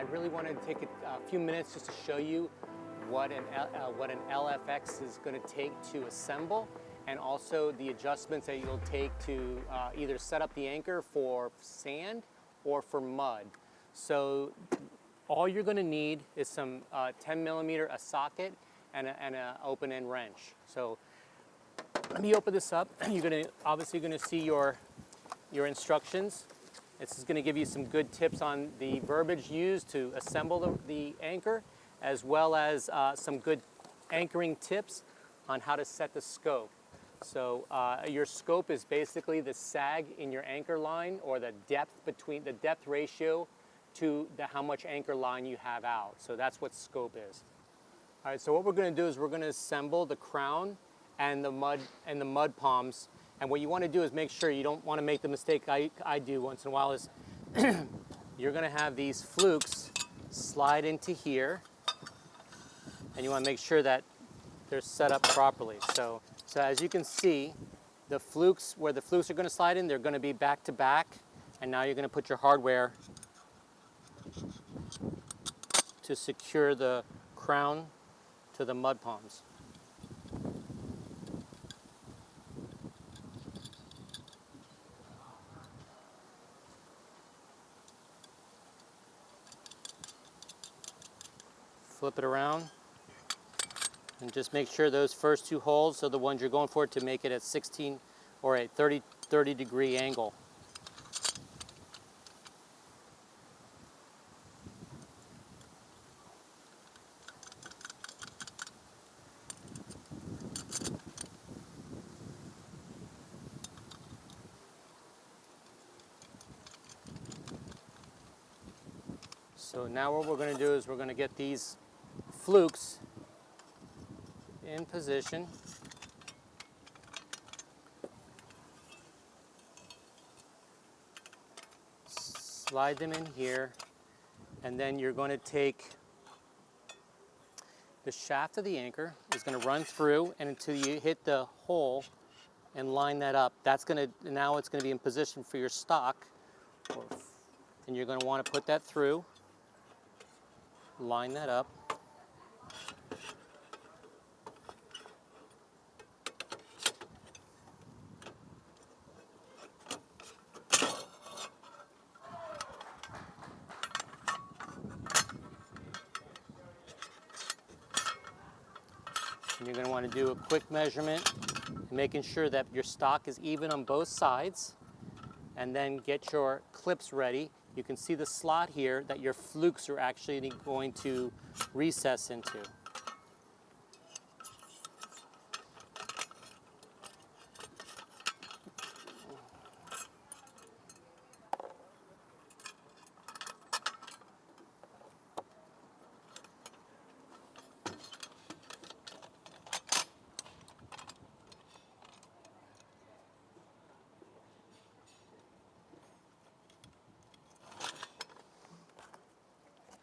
I really wanted to take a few minutes just to show you what an LFX is going to take to assemble, and also the adjustments that you'll take to either set up the anchor for sand or for mud. So all you're going to need is some 10 millimeter, a socket, and an open-end wrench. So let me open this up. You're obviously going to see your instructions. This is going to give you some good tips on the verbiage used to assemble the anchor, as well as some good anchoring tips on how to set the scope. So your scope is basically the sag in your anchor line, or the depth ratio to how much anchor line you have out. So that's what scope is. All right, so what we're going to do is we're going to assemble the crown and the mud palms. And what you want to do is make sure you don't want to make the mistake I do once in a while is you're going to have these flukes slide into here, and you want to make sure that they're set up properly. So as you can see, the flukes, where the flukes are going to slide in, they're going to be back to back, and now you're going to put your hardware to secure the crown to the mud palms. Flip it around and just make sure those first two holes are the ones you're going for to make it at 16 or a 30 degree angle. So now what we're going to do is we're going to get these flukes in position. Slide them in here, and then you're going to take the shaft of the anchor is going to run through, and until you hit the hole and line that up, now it's going to be in position for your stock, and you're going to want to put that through. Line that up. And you're going to want to do a quick measurement, making sure that your stock is even on both sides, and then get your clips ready. You can see the slot here that your flukes are actually going to recess into.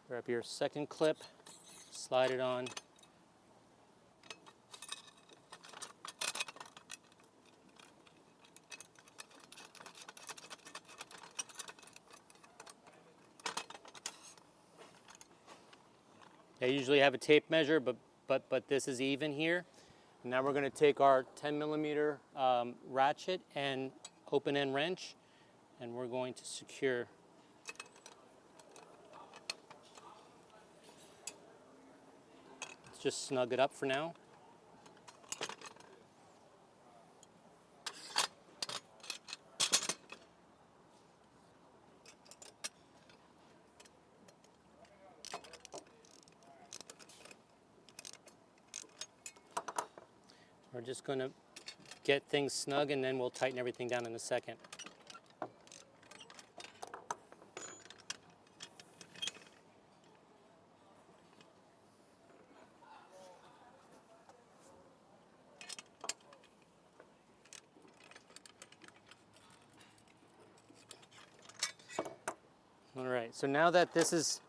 Grab your second clip, slide it on. I usually have a tape measure, but this is even here. And now we're going to take our 10 millimeter ratchet and open end wrench, and we're going to secure just snug it up for now. We're just going to get things snug, and then we'll tighten everything down in a second. All right, so now that this is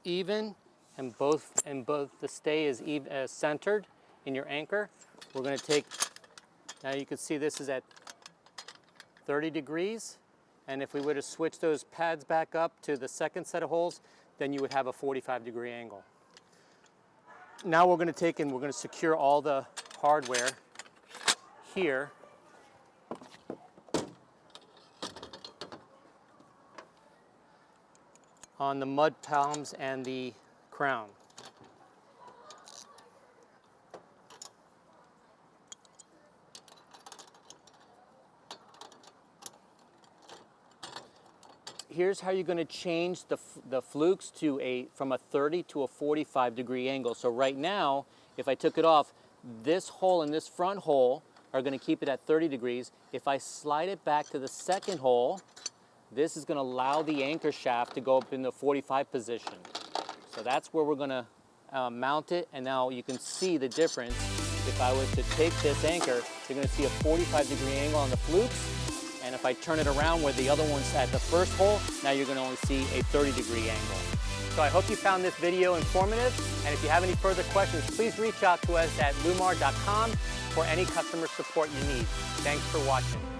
even and both the stay is centered in your anchor, we're going to take, now you can see this is at 30 degrees, and if we were to switch those pads back up to the second set of holes, then you would have a 45-degree angle. Now we're going to take and we're going to secure all the hardware here. On the mud palms and the crown. Here's how you're going to change the flukes to from a 30 to a 45-degree angle. So right now, if I took it off, this hole and this front hole are going to keep it at 30 degrees. If I slide it back to the second hole, this is going to allow the anchor shaft to go up in the 45 position. So that's where we're going to mount it, and now you can see the difference. If I was to take this anchor, you're going to see a 45-degree angle on the flukes, and if I turn it around where the other one's at the first hole, now you're going to only see a 30-degree angle. So I hope you found this video informative, and if you have any further questions, please reach out to us at lewmar.com for any customer support you need. Thanks for watching.